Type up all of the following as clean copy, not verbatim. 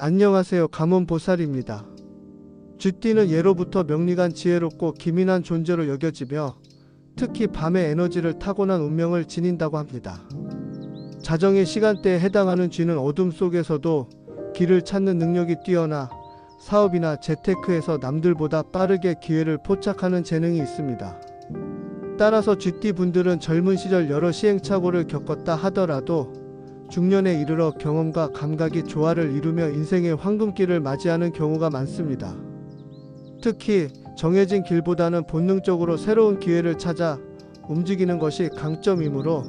안녕하세요. 가문보살입니다. 쥐띠는 예로부터 명리간 지혜롭고 기민한 존재로 여겨지며 특히 밤의 에너지를 타고난 운명을 지닌다고 합니다. 자정의 시간대에 해당하는 쥐는 어둠 속에서도 길을 찾는 능력이 뛰어나 사업이나 재테크에서 남들보다 빠르게 기회를 포착하는 재능이 있습니다. 따라서 쥐띠 분들은 젊은 시절 여러 시행착오를 겪었다 하더라도 중년에 이르러 경험과 감각이 조화를 이루며 인생의 황금길을 맞이하는 경우가 많습니다. 특히 정해진 길보다는 본능적으로 새로운 기회를 찾아 움직이는 것이 강점이므로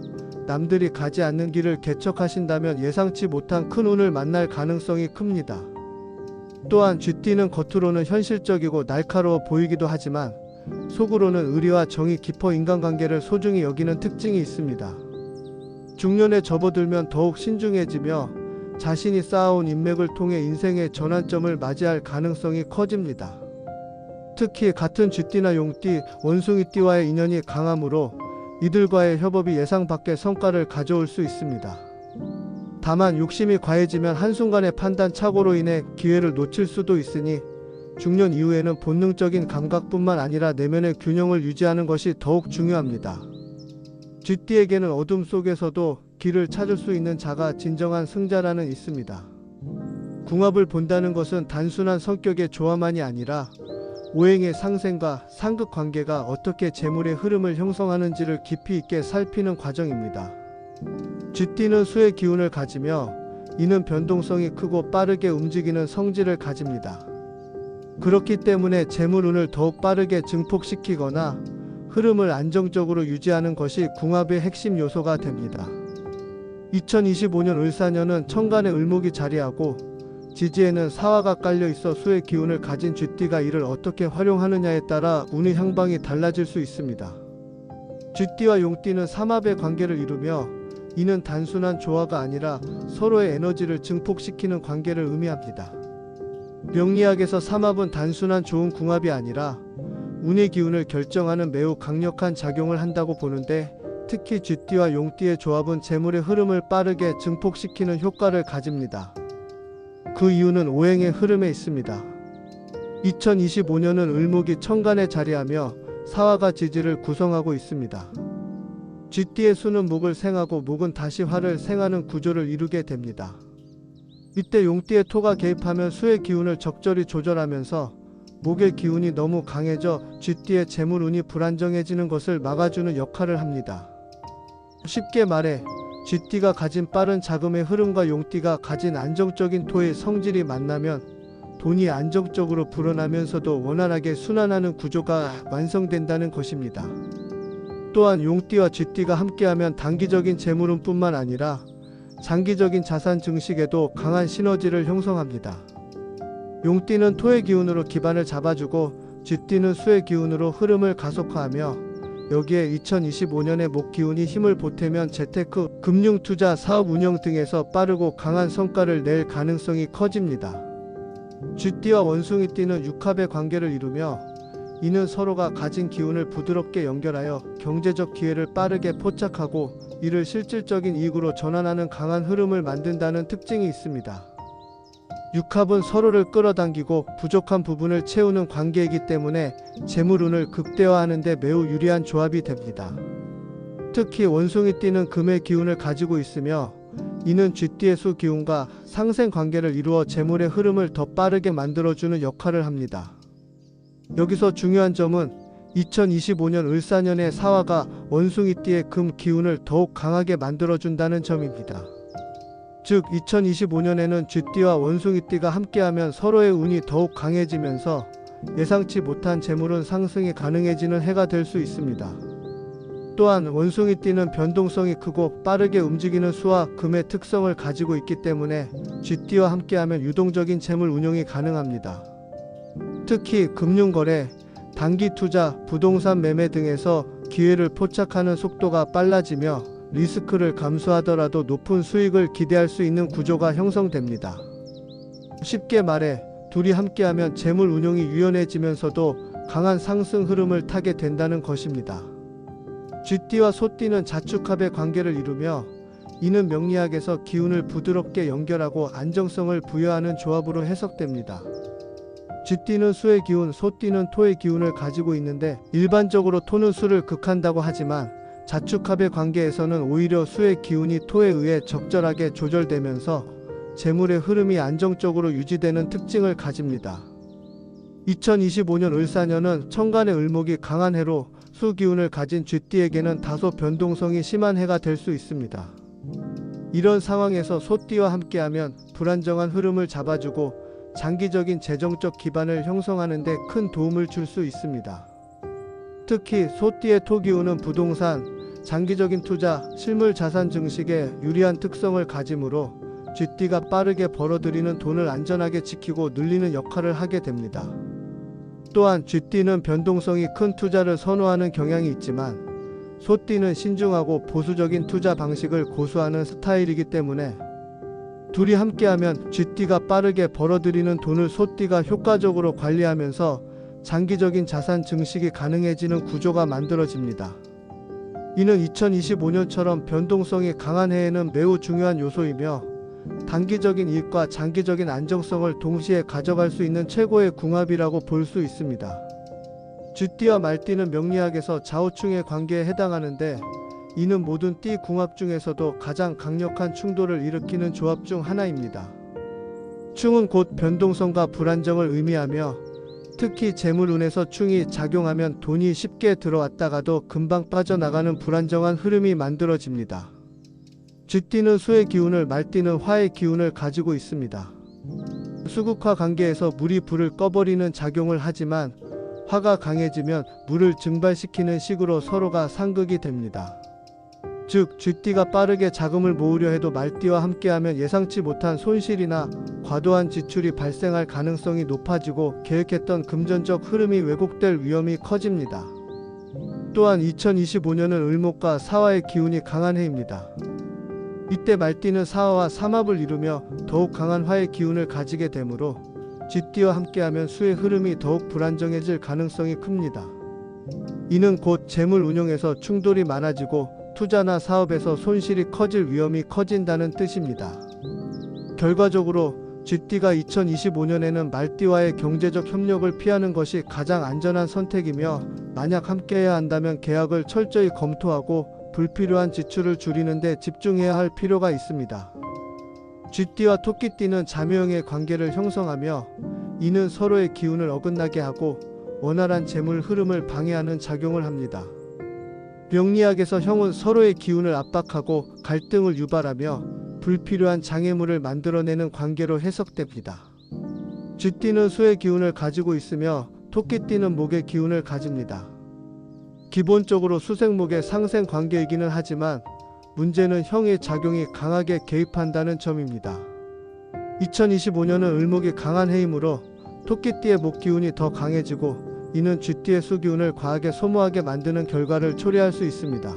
남들이 가지 않는 길을 개척하신다면 예상치 못한 큰 운을 만날 가능성이 큽니다. 또한 쥐띠는 겉으로는 현실적이고 날카로워 보이기도 하지만 속으로는 의리와 정이 깊어 인간관계를 소중히 여기는 특징이 있습니다. 중년에 접어들면 더욱 신중해지며 자신이 쌓아온 인맥을 통해 인생의 전환점을 맞이할 가능성이 커집니다. 특히 같은 쥐띠나 용띠, 원숭이띠와의 인연이 강하므로 이들과의 협업이 예상 밖의 성과를 가져올 수 있습니다. 다만 욕심이 과해지면 한순간의 판단 착오로 인해 기회를 놓칠 수도 있으니 중년 이후에는 본능적인 감각뿐만 아니라 내면의 균형을 유지하는 것이 더욱 중요합니다. 쥐띠에게는 어둠 속에서도 길을 찾을 수 있는 자가 진정한 승자라는 있습니다. 궁합을 본다는 것은 단순한 성격의 조화만이 아니라 오행의 상생과 상극 관계가 어떻게 재물의 흐름을 형성하는지를 깊이 있게 살피는 과정입니다. 쥐띠는 수의 기운을 가지며 이는 변동성이 크고 빠르게 움직이는 성질을 가집니다. 그렇기 때문에 재물운을 더욱 빠르게 증폭시키거나 흐름을 안정적으로 유지하는 것이 궁합의 핵심 요소가 됩니다. 2025년 을사년은 천간에 을목이 자리하고 지지에는 사화가 깔려 있어 수의 기운을 가진 쥐띠가 이를 어떻게 활용하느냐에 따라 운의 향방이 달라질 수 있습니다. 쥐띠와 용띠는 삼합의 관계를 이루며 이는 단순한 조화가 아니라 서로의 에너지를 증폭시키는 관계를 의미합니다. 명리학에서 삼합은 단순한 좋은 궁합이 아니라 운의 기운을 결정하는 매우 강력한 작용을 한다고 보는데 특히 쥐띠와 용띠의 조합은 재물의 흐름을 빠르게 증폭시키는 효과를 가집니다. 그 이유는 오행의 흐름에 있습니다. 2025년은 을목이 천간에 자리하며 사화가 지지를 구성하고 있습니다. 쥐띠의 수는 목을 생하고 목은 다시 화를 생하는 구조를 이루게 됩니다. 이때 용띠의 토가 개입하면 수의 기운을 적절히 조절하면서 목의 기운이 너무 강해져 쥐띠의 재물운이 불안정해지는 것을 막아주는 역할을 합니다. 쉽게 말해 쥐띠가 가진 빠른 자금의 흐름과 용띠가 가진 안정적인 토의 성질이 만나면 돈이 안정적으로 불어나면서도 원활하게 순환하는 구조가 완성된다는 것입니다. 또한 용띠와 쥐띠가 함께하면 단기적인 재물운뿐만 아니라 장기적인 자산 증식에도 강한 시너지를 형성합니다. 용띠는 토의 기운으로 기반을 잡아주고 쥐띠는 수의 기운으로 흐름을 가속화하며 여기에 2025년의 목 기운이 힘을 보태면 재테크, 금융 투자, 사업 운영 등에서 빠르고 강한 성과를 낼 가능성이 커집니다. 쥐띠와 원숭이띠는 육합의 관계를 이루며 이는 서로가 가진 기운을 부드럽게 연결하여 경제적 기회를 빠르게 포착하고 이를 실질적인 이익으로 전환하는 강한 흐름을 만든다는 특징이 있습니다. 육합은 서로를 끌어당기고 부족한 부분을 채우는 관계이기 때문에 재물운을 극대화하는 데 매우 유리한 조합이 됩니다. 특히 원숭이띠는 금의 기운을 가지고 있으며 이는 쥐띠의 수 기운과 상생 관계를 이루어 재물의 흐름을 더 빠르게 만들어주는 역할을 합니다. 여기서 중요한 점은 2025년 을사년의 사화가 원숭이띠의 금 기운을 더욱 강하게 만들어준다는 점입니다. 즉 2025년에는 쥐띠와 원숭이띠가 함께하면 서로의 운이 더욱 강해지면서 예상치 못한 재물운 상승이 가능해지는 해가 될 수 있습니다. 또한 원숭이띠는 변동성이 크고 빠르게 움직이는 수와 금의 특성을 가지고 있기 때문에 쥐띠와 함께하면 유동적인 재물 운용이 가능합니다. 특히 금융거래, 단기 투자, 부동산 매매 등에서 기회를 포착하는 속도가 빨라지며 리스크를 감수하더라도 높은 수익을 기대할 수 있는 구조가 형성됩니다. 쉽게 말해 둘이 함께하면 재물 운용이 유연해지면서도 강한 상승 흐름을 타게 된다는 것입니다. 쥐띠와 소띠는 자축합의 관계를 이루며 이는 명리학에서 기운을 부드럽게 연결하고 안정성을 부여하는 조합으로 해석됩니다. 쥐띠는 수의 기운, 소띠는 토의 기운을 가지고 있는데 일반적으로 토는 수를 극한다고 하지만 자축합의 관계에서는 오히려 수의 기운이 토에 의해 적절하게 조절되면서 재물의 흐름이 안정적으로 유지되는 특징을 가집니다. 2025년 을사년은 천간의 을목이 강한 해로 수 기운을 가진 쥐띠에게는 다소 변동성이 심한 해가 될 수 있습니다. 이런 상황에서 소띠와 함께하면 불안정한 흐름을 잡아주고 장기적인 재정적 기반을 형성하는 데 큰 도움을 줄 수 있습니다. 특히 소띠의 토기운은 부동산, 장기적인 투자, 실물 자산 증식에 유리한 특성을 가지므로 쥐띠가 빠르게 벌어들이는 돈을 안전하게 지키고 늘리는 역할을 하게 됩니다. 또한 쥐띠는 변동성이 큰 투자를 선호하는 경향이 있지만 소띠는 신중하고 보수적인 투자 방식을 고수하는 스타일이기 때문에 둘이 함께하면 쥐띠가 빠르게 벌어들이는 돈을 소띠가 효과적으로 관리하면서 장기적인 자산 증식이 가능해지는 구조가 만들어집니다. 이는 2025년처럼 변동성이 강한 해에는 매우 중요한 요소이며 단기적인 이익과 장기적인 안정성을 동시에 가져갈 수 있는 최고의 궁합이라고 볼 수 있습니다. 쥐띠와 말띠는 명리학에서 좌우충의 관계에 해당하는데 이는 모든 띠 궁합 중에서도 가장 강력한 충돌을 일으키는 조합 중 하나입니다. 충은 곧 변동성과 불안정을 의미하며 특히 재물운에서 충이 작용하면 돈이 쉽게 들어왔다가도 금방 빠져나가는 불안정한 흐름이 만들어집니다. 쥐띠는 수의 기운을, 말띠는 화의 기운을 가지고 있습니다. 수극화 관계에서 물이 불을 꺼버리는 작용을 하지만 화가 강해지면 물을 증발시키는 식으로 서로가 상극이 됩니다. 즉 쥐띠가 빠르게 자금을 모으려 해도 말띠와 함께하면 예상치 못한 손실이나 과도한 지출이 발생할 가능성이 높아지고 계획했던 금전적 흐름이 왜곡될 위험이 커집니다. 또한 2025년은 을목과 사화의 기운이 강한 해입니다. 이때 말띠는 사화와 삼합을 이루며 더욱 강한 화의 기운을 가지게 되므로 쥐띠와 함께하면 수의 흐름이 더욱 불안정해질 가능성이 큽니다. 이는 곧 재물 운용에서 충돌이 많아지고 투자나 사업에서 손실이 커질 위험이 커진다는 뜻입니다. 결과적으로 쥐띠가 2025년에는 말띠와의 경제적 협력을 피하는 것이 가장 안전한 선택이며 만약 함께해야 한다면 계약을 철저히 검토하고 불필요한 지출을 줄이는 데 집중해야 할 필요가 있습니다. 쥐띠와 토끼띠는 자묘형의 관계를 형성하며 이는 서로의 기운을 어긋나게 하고 원활한 재물 흐름을 방해하는 작용을 합니다. 명리학에서 형은 서로의 기운을 압박하고 갈등을 유발하며 불필요한 장애물을 만들어내는 관계로 해석됩니다. 쥐띠는 수의 기운을 가지고 있으며 토끼띠는 목의 기운을 가집니다. 기본적으로 수생목의 상생 관계이기는 하지만 문제는 형의 작용이 강하게 개입한다는 점입니다. 2025년은 을목이 강한 해이므로 토끼띠의 목 기운이 더 강해지고 이는 쥐띠의 수 기운을 과하게 소모하게 만드는 결과를 초래할 수 있습니다.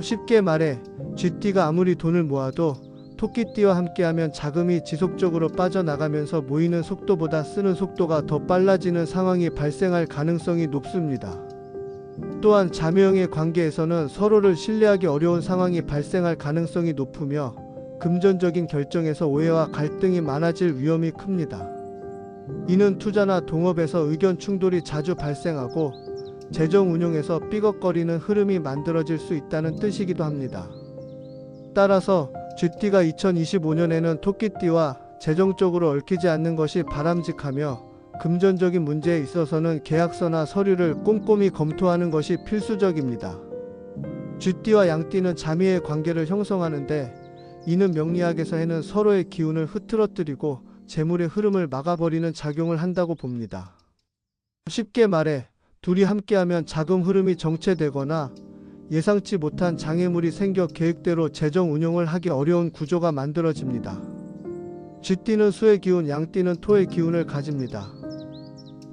쉽게 말해 쥐띠가 아무리 돈을 모아도 토끼띠와 함께하면 자금이 지속적으로 빠져나가면서 모이는 속도보다 쓰는 속도가 더 빨라지는 상황이 발생할 가능성이 높습니다. 또한 자묘형의 관계에서는 서로를 신뢰하기 어려운 상황이 발생할 가능성이 높으며 금전적인 결정에서 오해와 갈등이 많아질 위험이 큽니다. 이는 투자나 동업에서 의견 충돌이 자주 발생하고 재정 운용에서 삐걱거리는 흐름이 만들어질 수 있다는 뜻이기도 합니다. 따라서 쥐띠가 2025년에는 토끼띠와 재정적으로 얽히지 않는 것이 바람직하며 금전적인 문제에 있어서는 계약서나 서류를 꼼꼼히 검토하는 것이 필수적입니다. 쥐띠와 양띠는 자미의 관계를 형성하는데 이는 명리학에서 해는 서로의 기운을 흐트러뜨리고 재물의 흐름을 막아버리는 작용을 한다고 봅니다. 쉽게 말해 둘이 함께하면 자금 흐름이 정체되거나 예상치 못한 장애물이 생겨 계획대로 재정 운용을 하기 어려운 구조가 만들어집니다. 쥐띠는 수의 기운, 양띠는 토의 기운을 가집니다.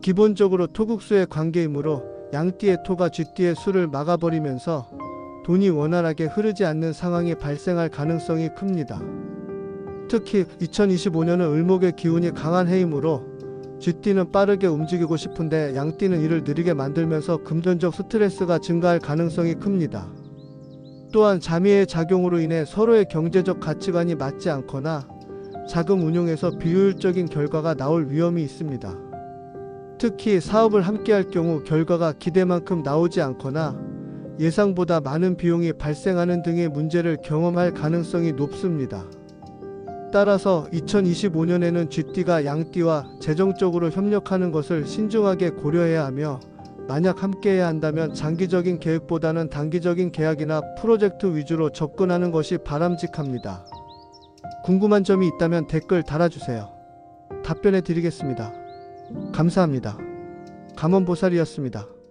기본적으로 토국수의 관계이므로 양띠의 토가 쥐띠의 수를 막아버리면서 돈이 원활하게 흐르지 않는 상황이 발생할 가능성이 큽니다. 특히 2025년은 을목의 기운이 강한 해이므로 쥐띠는 빠르게 움직이고 싶은데 양띠는 이를 느리게 만들면서 금전적 스트레스가 증가할 가능성이 큽니다. 또한 자미의 작용으로 인해 서로의 경제적 가치관이 맞지 않거나 자금 운용에서 비효율적인 결과가 나올 위험이 있습니다. 특히 사업을 함께할 경우 결과가 기대만큼 나오지 않거나 예상보다 많은 비용이 발생하는 등의 문제를 경험할 가능성이 높습니다. 따라서 2025년에는 쥐띠가 양띠와 재정적으로 협력하는 것을 신중하게 고려해야 하며, 만약 함께해야 한다면 장기적인 계획보다는 단기적인 계약이나 프로젝트 위주로 접근하는 것이 바람직합니다. 궁금한 점이 있다면 댓글 달아주세요. 답변해 드리겠습니다. 감사합니다. 감원보살이었습니다.